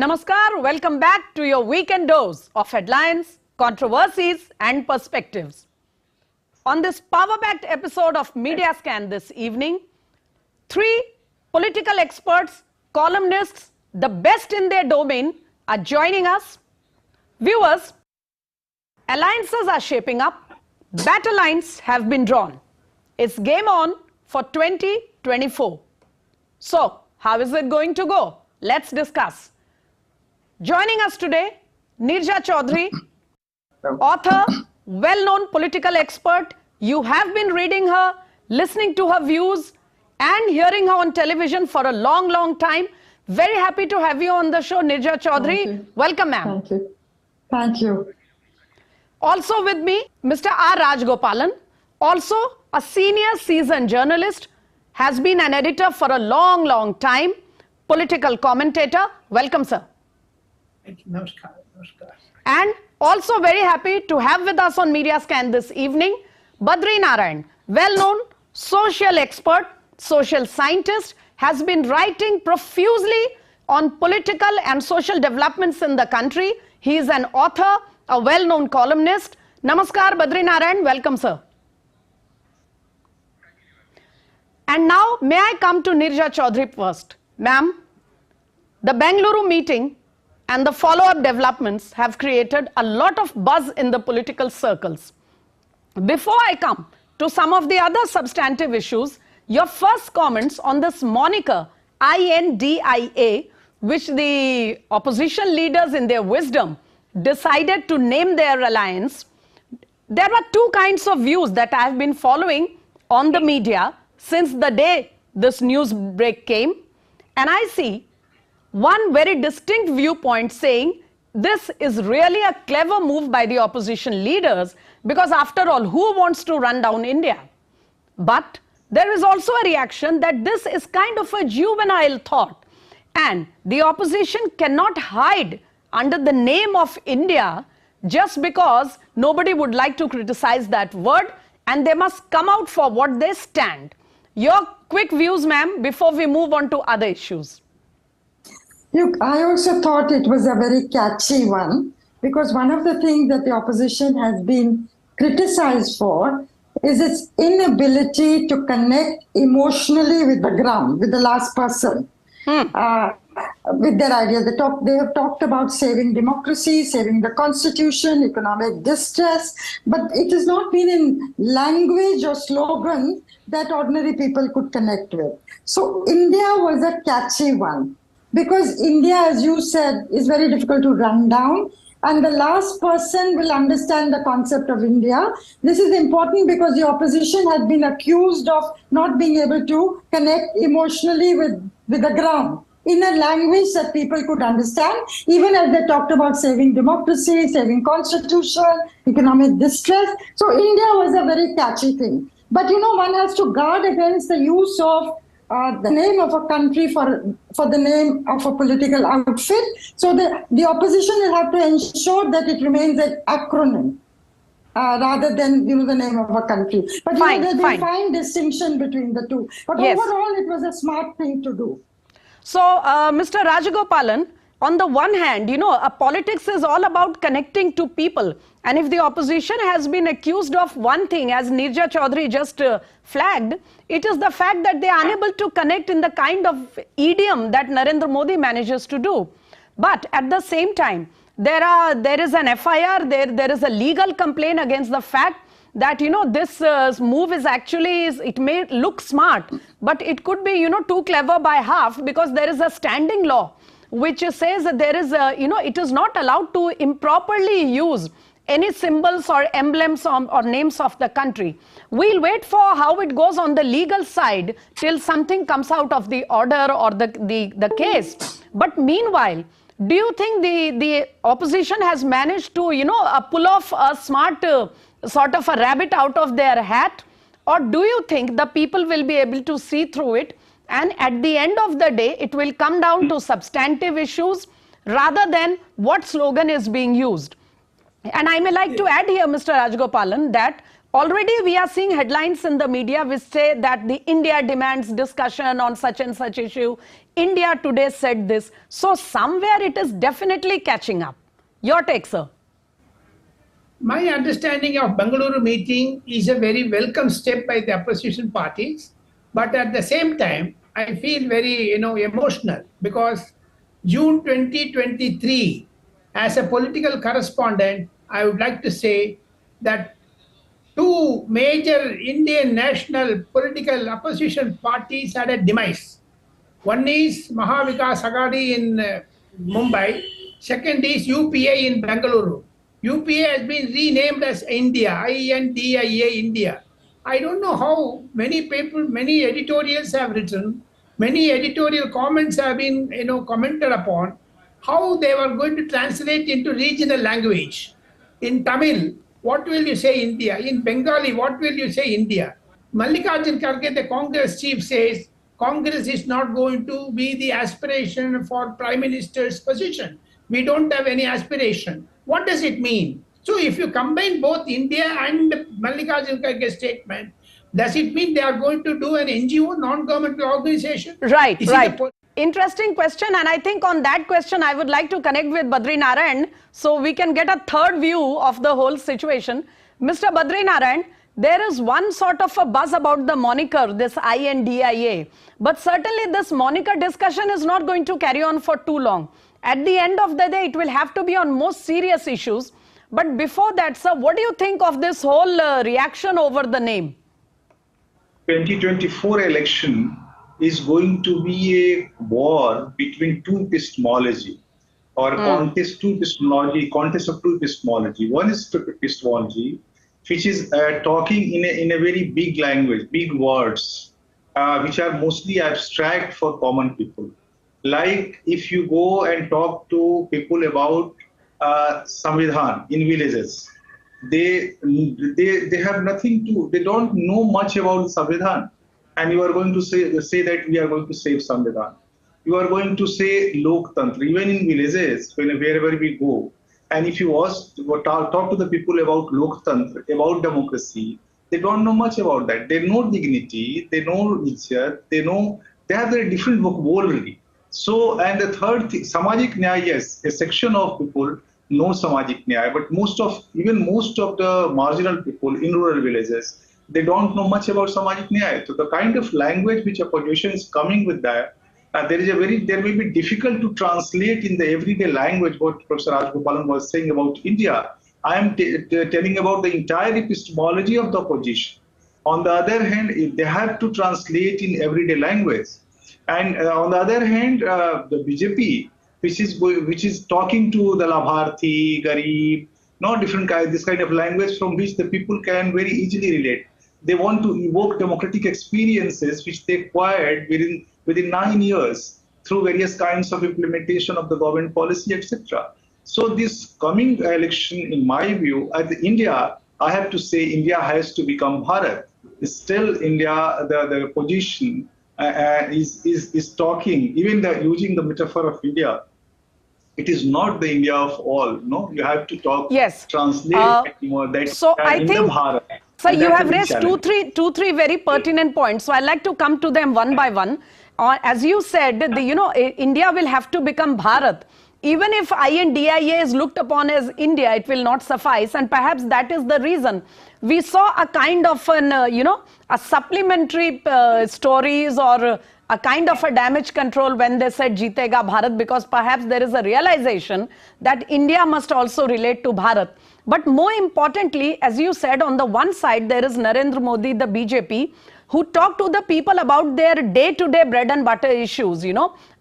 Namaskar, welcome back to your weekend dose of headlines, controversies and perspectives. On this power-packed episode of Media Scan this evening, three political experts, columnists, the best in their domain are joining us. Viewers, alliances are shaping up, battle lines have been drawn. It's game on for 2024. So, how is it going to go? Let's discuss. Joining us today, Neerja Chaudhary, author, well-known political expert. You have been reading her, listening to her views and hearing her on television for a long, long time. Very happy to have you on the show, Neerja Chaudhary. Welcome, ma'am. Thank you. Thank you. Also with me, Mr. R. Rajagopalan, also a senior seasoned journalist, has been an editor for a long, long time, political commentator. Welcome, sir. Namaskar. Namaskar. And also very happy to have with us on Media Scan this evening, Badri Narayan, well-known social expert, social scientist, has been writing profusely on political and social developments in the country. He is an author, a well-known columnist. Namaskar, Badri Narayan. Welcome, sir. And now, may I come to Neerja Chaudhary first. Ma'am, the Bengaluru meeting and the follow-up developments have created a lot of buzz in the political circles. Before I come to some of the other substantive issues, your first comments on this moniker, INDIA, which the opposition leaders in their wisdom decided to name their alliance. There are two kinds of views that I have been following on the media since the day this news break came, and I see one very distinct viewpoint saying this is really a clever move by the opposition leaders because after all, who wants to run down India? But there is also a reaction that this is kind of a juvenile thought and the opposition cannot hide under the name of India just because nobody would like to criticize that word and they must come out for what they stand. Your quick views, ma'am, before we move on to other issues. I also thought it was a very catchy one because one of the things that the opposition has been criticized for is its inability to connect emotionally with the ground, with the last person. With their ideas. They have talked about saving democracy, saving the constitution, economic distress, but it has not been in language or slogan that ordinary people could connect with. So India was a catchy one because India, as you said, is very difficult to run down. And the last person will understand the concept of India. This is important because the opposition had been accused of not being able to connect emotionally with the ground in a language that people could understand, even as they talked about saving democracy, saving constitution, economic distress. So India was a very catchy thing. But one has to guard against the use of the name of a country for the name of a political outfit. So the opposition will have to ensure that it remains an acronym rather than the name of a country. But there's a fine distinction between the two. But overall, it was a smart thing to do. So, Mr. Rajagopalan, on the one hand, politics is all about connecting to people. And if the opposition has been accused of one thing, as Neerja Chaudhary just flagged, it is the fact that they are unable to connect in the kind of idiom that Narendra Modi manages to do. But at the same time, there is an FIR, there is a legal complaint against the fact that this move is actually, it may look smart, but it could be too clever by half because there is a standing law which says that there is it is not allowed to improperly use any symbols or emblems or names of the country. We'll wait for how it goes on the legal side till something comes out of the order or the case. But meanwhile, do you think the opposition has managed to pull off a smart sort of a rabbit out of their hat, or do you think the people will be able to see through it and at the end of the day it will come down to substantive issues rather than what slogan is being used? And I may like to add here, Mr. Rajagopalan, that Already we are seeing headlines in the media which say that the India demands discussion on such and such issue. India today said this. So somewhere it is definitely catching up. Your take, sir. My understanding of Bengaluru meeting is a very welcome step by the opposition parties, but at the same time, I feel very emotional because June 2023, as a political correspondent, I would like to say that two major Indian national political opposition parties had a demise. One is Mahavikas Agadi in Mumbai. Second is UPA in Bengaluru. UPA has been renamed as India, INDIA, India. I don't know how many people, many editorials have written, many editorial comments have been, commented upon, how they were going to translate into regional language. In Tamil, what will you say India? In Bengali, what will you say India? Mallikarjun Kharge, the Congress chief, says Congress is not going to be the aspiration for Prime Minister's position. We don't have any aspiration. What does it mean? So if you combine both India and Mallikarjun Kharge's statement, does it mean they are going to do an NGO, non-governmental organization? Right, Is right. Interesting question, and I think on that question I would like to connect with Badri Narayan so we can get a third view of the whole situation. Mr. Badri Narayan, there is one sort of a buzz about the moniker, this INDIA, but certainly this moniker discussion is not going to carry on for too long. At the end of the day, it will have to be on most serious issues. But before that, sir, what do you think of this whole reaction over the name? 2024 election is going to be a war between two epistemology or contest of two epistemology. One is epistemology, which is talking in a very big language, big words, which are mostly abstract for common people. Like if you go and talk to people about Samvidhan in villages, they have nothing to, they don't know much about Samvidhan. And you are going to say that we are going to save Samvidhan. You are going to say Loktantra, even in villages, wherever we go. And if you talk to the people about Loktantra, about democracy, they don't know much about that. They know dignity, they know izzat, they have a different vocabulary. So, and the third thing, Samajik Nyaya, yes, a section of people know Samajik Nyaya, but most of the marginal people in rural villages, they don't know much about Samajik Nyaya. So the kind of language which opposition is coming with that, there will be difficult to translate in the everyday language what Professor Rajagopalan was saying about India. I am telling about the entire epistemology of the opposition. On the other hand, they have to translate in everyday language. And on the other hand, the BJP, which is talking to the Labharthi, Garib, this kind of language from which the people can very easily relate. They want to evoke democratic experiences which they acquired within 9 years through various kinds of implementation of the government policy, etc. So this coming election, in my view, India, I have to say India has to become Bharat. Still, India, the position is talking, even using the metaphor of India, it is not the India of all. No, you have to talk, translate more that. So I think, sir, you have raised two, three very pertinent points. So I'd like to come to them one by one. As you said, India will have to become Bharat. Even if INDIA is looked upon as India, it will not suffice. And perhaps that is the reason. We saw a kind of an, a supplementary stories or a kind of a damage control when they said Jeetega Bharat, because perhaps there is a realization that India must also relate to Bharat. But more importantly, as you said, on the one side, there is Narendra Modi, the BJP, who talk to the people about their day-to-day bread and butter issues,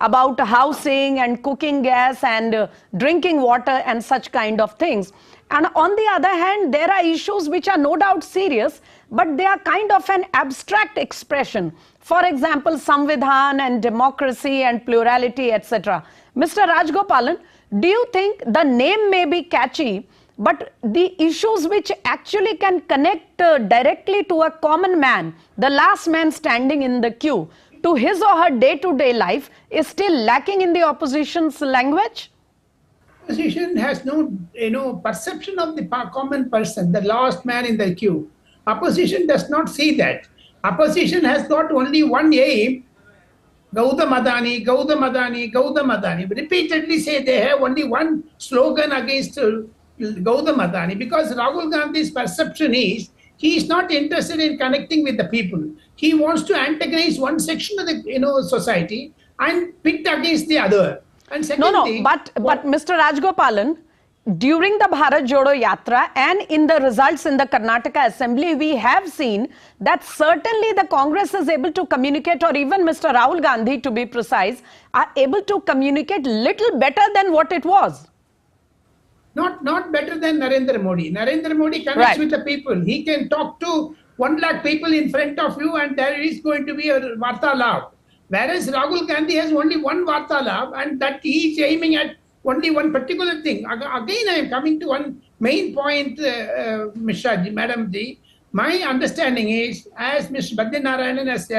about housing and cooking gas and drinking water and such kind of things. And on the other hand, there are issues which are no doubt serious, but they are kind of an abstract expression. For example, Samvidhan and democracy and plurality, etc. Mr. Rajagopalan, do you think the name may be catchy, but the issues which actually can connect directly to a common man, the last man standing in the queue, to his or her day-to-day life is still lacking in the opposition's language? Opposition has no perception of the common person, the last man in the queue. Opposition does not see that. Opposition has got only one aim, Gautam Adani, Gautam Adani, Gautam Adani. Repeatedly say they have only one slogan against Gautam Adani, because Rahul Gandhi's perception is he is not interested in connecting with the people. He wants to antagonize one section of the society and pit against the other. And second thing, but Mr. Rajagopalan, during the Bharat Jodo Yatra and in the results in the Karnataka Assembly, we have seen that certainly the Congress is able to communicate, or even Mr. Rahul Gandhi, to be precise, are able to communicate little better than what it was. Not better than Narendra Modi. Narendra Modi connects with the people. He can talk to 1 lakh people in front of you, and there is going to be a Vartalab. Whereas Rahul Gandhi has only one Vartalab, and that he is aiming at only one particular thing. Again, I am coming to one main point, Mishra ji, Madam ji. My understanding is, as Mr. Badri Narayan has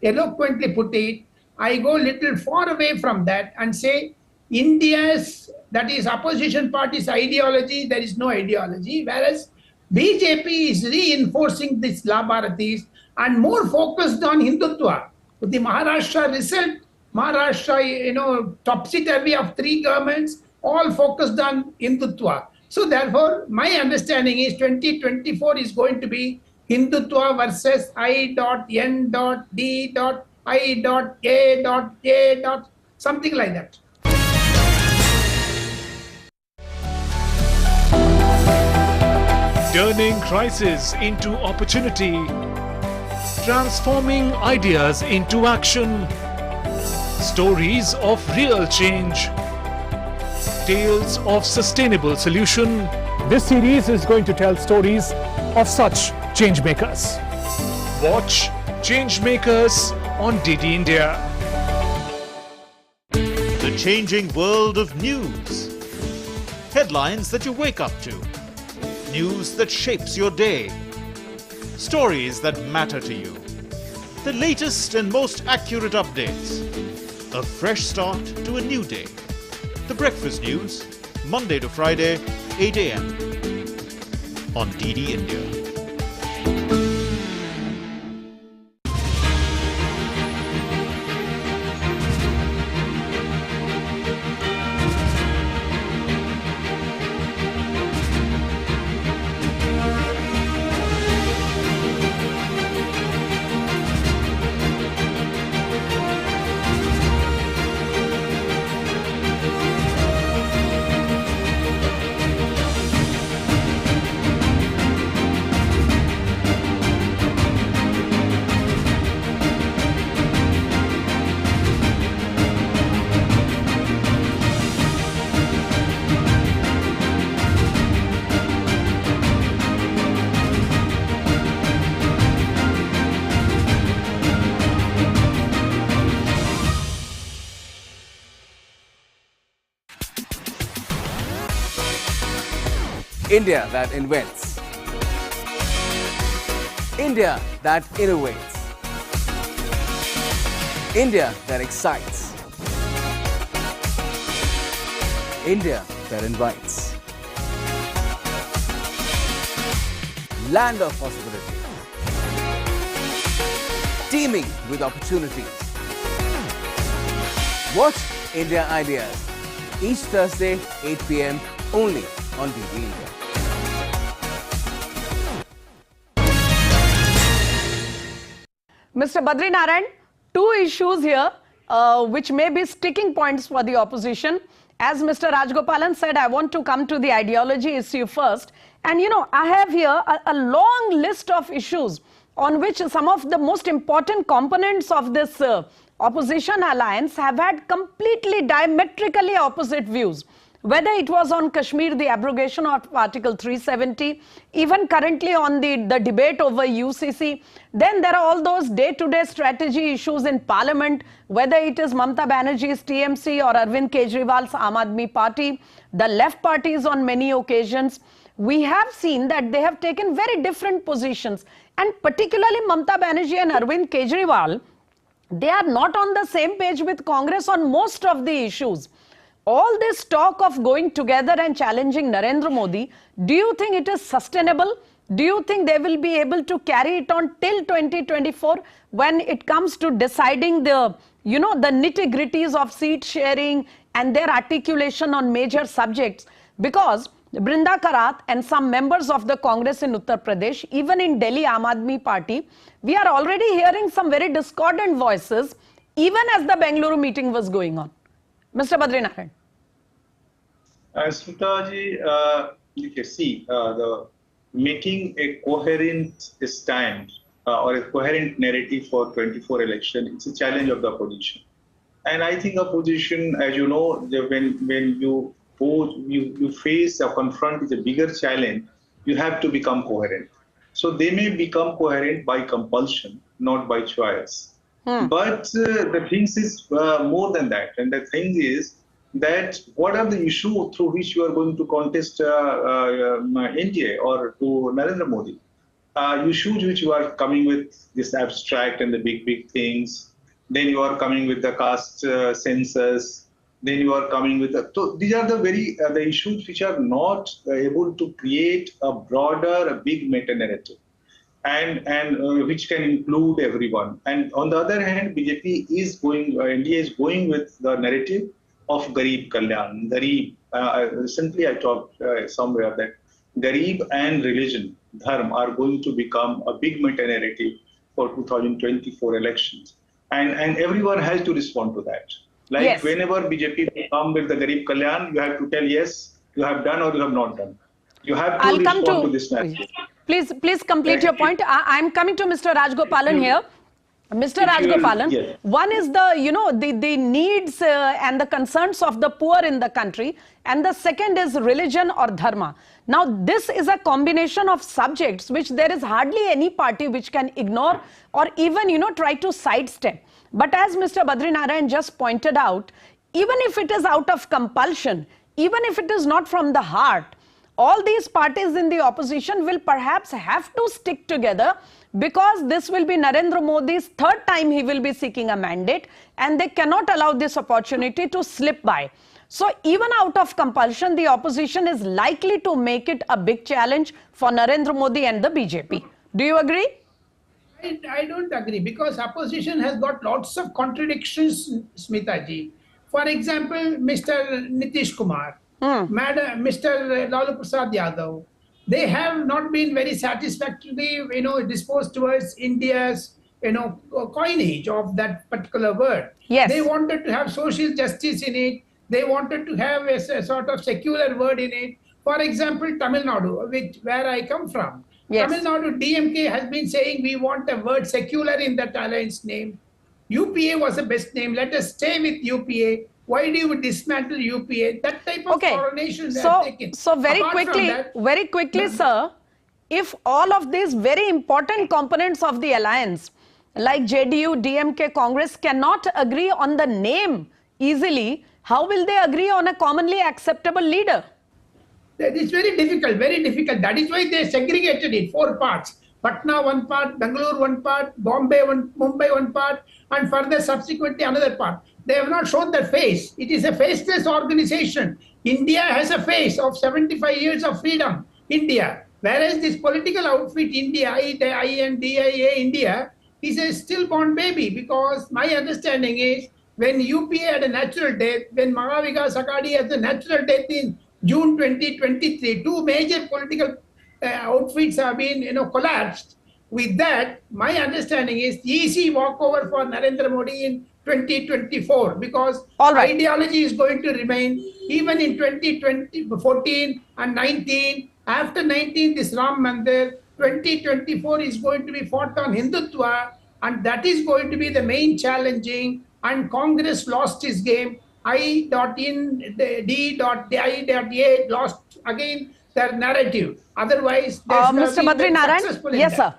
eloquently put it, I go a little far away from that and say India's, that is opposition party's ideology, there is no ideology, whereas BJP is reinforcing this Labharatis and more focused on Hindutva. The Maharashtra result, Maharashtra, topsy-turvy of 3 governments, all focused on Hindutva. So therefore, my understanding is 2024 is going to be Hindutva versus I.D.I.A.J. something like that. Turning crisis into opportunity, transforming ideas into action, stories of real change, tales of sustainable solution. This series is going to tell stories of such change makers. Watch Change Makers on DD India. The changing world of news. Headlines that you wake up to. News that shapes your day. Stories that matter to you. The latest and most accurate updates. A fresh start to a new day. The Breakfast News, Monday to Friday, 8 a.m. on DD India. India that invents. India that innovates. India that excites. India that invites. Land of possibility. Teeming with opportunities. Watch India Ideas each Thursday 8 p.m. only on DD India. Mr. Badri Narayan, 2 issues here which may be sticking points for the opposition. As Mr. Rajagopalan said, I want to come to the ideology issue first. And I have here a long list of issues on which some of the most important components of this opposition alliance have had completely diametrically opposite views. Whether it was on Kashmir, the abrogation of Article 370, even currently on the debate over UCC, then there are all those day-to-day strategy issues in Parliament, whether it is Mamata Banerjee's TMC or Arvind Kejriwal's Aam Aadmi Party, the left parties on many occasions. We have seen that they have taken very different positions, and particularly Mamata Banerjee and Arvind Kejriwal, they are not on the same page with Congress on most of the issues. All this talk of going together and challenging Narendra Modi, do you think it is sustainable? do you think they will be able to carry it on till 2024 when it comes to deciding the, you know, the nitty-gritties of seat sharing and their articulation on major subjects? Because Brinda Karat and some members of the Congress in Uttar Pradesh, even in Delhi Aam Aadmi Party, we are already hearing some very discordant voices, even as the Bengaluru meeting was going on. Mr. Badri Narayan. Smitaji, you can see the making a coherent stand or a coherent narrative for 24 election, it's a challenge of the opposition. And I think opposition, as you know, when you face or confront with a bigger challenge, you have to become coherent. So they may become coherent by compulsion, not by choice. But the thing is more than that. And the thing is that what are the issues through which you are going to contest India or to Narendra Modi? Issues which you are coming with this abstract and the big things. Then you are coming with the caste census. Then you are coming with so these are the issues which are not able to create a broader, a big meta narrative, and which can include everyone. And on the other hand, BJP is going, India is going with the narrative of Garib Kalyan. Garib. Recently, I talked somewhere that Garib and religion, dharma, are going to become a big meta narrative for 2024 elections, and everyone has to respond to that. Like yes. Whenever BJP come with the Garib Kalyan, you have to tell yes, you have done or you have not done. You have to respond to this narrative. Please complete your point. I'm coming to Mr. Rajagopalan here. Mr. Rajagopalan, yes. One is the needs and the concerns of the poor in the country, and the second is religion or dharma. Now, this is a combination of subjects which there is hardly any party which can ignore or even, try to sidestep. But as Mr. Badri Narayan just pointed out, even if it is out of compulsion, even if it is not from the heart, all these parties in the opposition will perhaps have to stick together, because this will be Narendra Modi's third time he will be seeking a mandate, and they cannot allow this opportunity to slip by. So even out of compulsion, the opposition is likely to make it a big challenge for Narendra Modi and the BJP. Do you agree? I don't agree, because opposition has got lots of contradictions, Smita ji. For example, Mr. Nitish Kumar, Mr. Lalu Prasad Yadav, they have not been very satisfactorily, disposed towards India's, coinage of that particular word. Yes. They wanted to have social justice in it. They wanted to have a sort of secular word in it. For example, Tamil Nadu, where I come from. Yes. Tamil Nadu DMK has been saying we want a word secular in that alliance name. UPA was the best name. Let us stay with UPA. Why do you dismantle UPA? That type of coronation they have taken. So very quickly, sir, if all of these very important components of the alliance, like JDU, DMK, Congress, cannot agree on the name easily, how will they agree on a commonly acceptable leader? It's very difficult, very difficult. That is why they segregated it, 4 parts. Patna one part, Bangalore one part, Bombay one, Mumbai one part, and further subsequently another part. They have not shown their face. It is a faceless organization. India has a face of 75 years of freedom, India. Whereas this political outfit, India, INDIA, India, is a stillborn baby, because my understanding is when UPA had a natural death, when Mahavikas Aghadi had a natural death in June 2023, 2 major political outfits have been, collapsed. With that, my understanding is easy walkover for Narendra Modi in 2024, because ideology is going to remain even in 2014 and 19. After 19, this Ram Mandir, 2024 is going to be fought on Hindutva, and that is going to be the main challenging. And Congress lost his game. I.in, D.I.A lost again their narrative. Otherwise, Mr. Badri Narayan, yes, sir.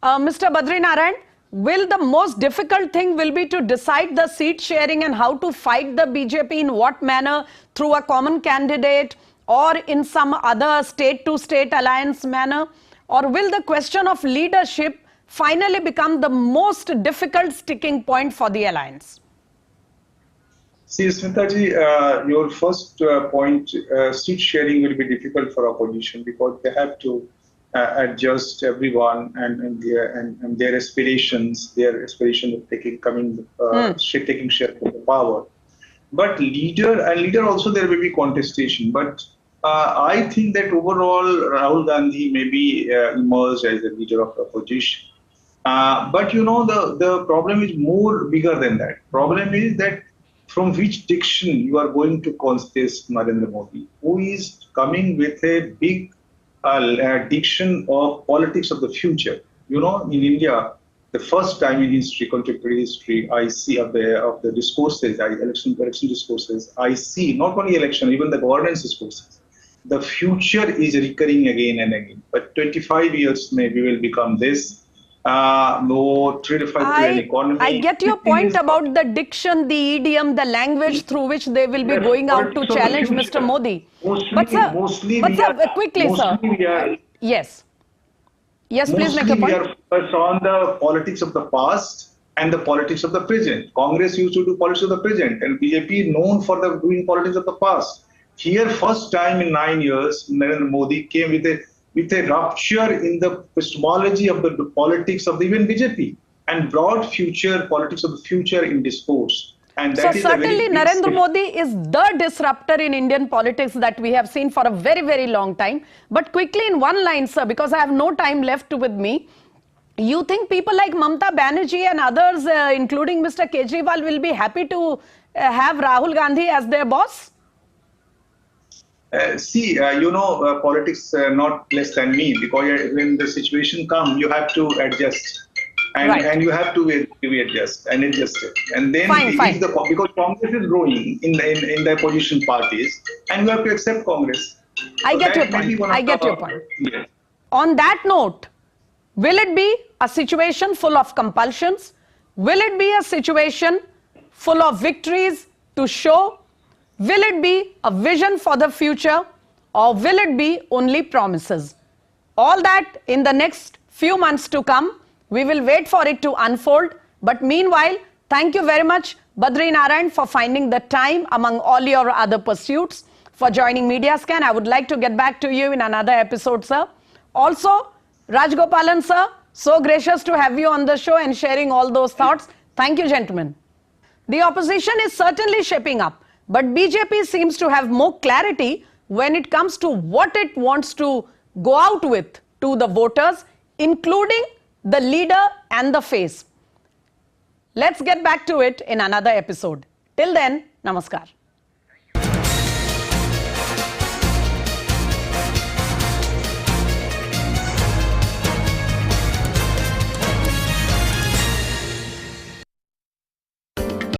Mr. Badri Narayan, will the most difficult thing will be to decide the seat sharing and how to fight the BJP in what manner, through a common candidate or in some other state-to-state alliance manner? Or will the question of leadership finally become the most difficult sticking point for the alliance? See, Smitaji, your first point, seat sharing will be difficult for opposition, because they have to adjust everyone and their aspirations, of taking share of the power. But leader also there may be contestation. But I think that overall Rahul Gandhi may be emerged as a leader of the opposition. But the problem is more bigger than that. Problem is that from which diction you are going to contest Narendra Modi, who is coming with a big diction of politics of the future. In India, the first time in history, contemporary history, I see of the discourses, election discourses, I see not only election, even the governance discourses. The future is recurring again and again. But 25 years maybe will become this. No 3-5 trillion economy. I get your point about the diction, the idiom, the language through which they will be going out to challenge Mr. Modi. Mostly, quickly, sir. Yes. Yes, please make a point. We are focused on the politics of the past and the politics of the present. Congress used to do politics of the present, and BJP known for doing politics of the past. Here, first time in 9 years, Narendra Modi came with a rupture in the epistemology of the politics of even BJP and brought politics of the future in discourse. And that so certainly Narendra Modi is the disruptor in Indian politics that we have seen for a very, very long time. But quickly in one line, sir, because I have no time left with me, you think people like Mamata Banerjee and others, including Mr. Kejriwal, will be happy to have Rahul Gandhi as their boss? Politics not less than me, because when the situation comes, you have to adjust. And you have to adjust and adjust it. And then because Congress is growing in the opposition parties, and you have to accept Congress. I get your point. Yes. On that note, will it be a situation full of compulsions? Will it be a situation full of victories to show? Will it be a vision for the future, or will it be only promises? All that in the next few months to come. We will wait for it to unfold. But meanwhile, thank you very much, Badri Narayan, for finding the time among all your other pursuits, for joining Media Scan. I would like to get back to you in another episode, sir. Also, Rajagopalan, sir, so gracious to have you on the show and sharing all those thoughts. Thank you, gentlemen. The opposition is certainly shaping up, but BJP seems to have more clarity when it comes to what it wants to go out with to the voters, including the leader and the face. Let's get back to it in another episode. Till then, namaskar.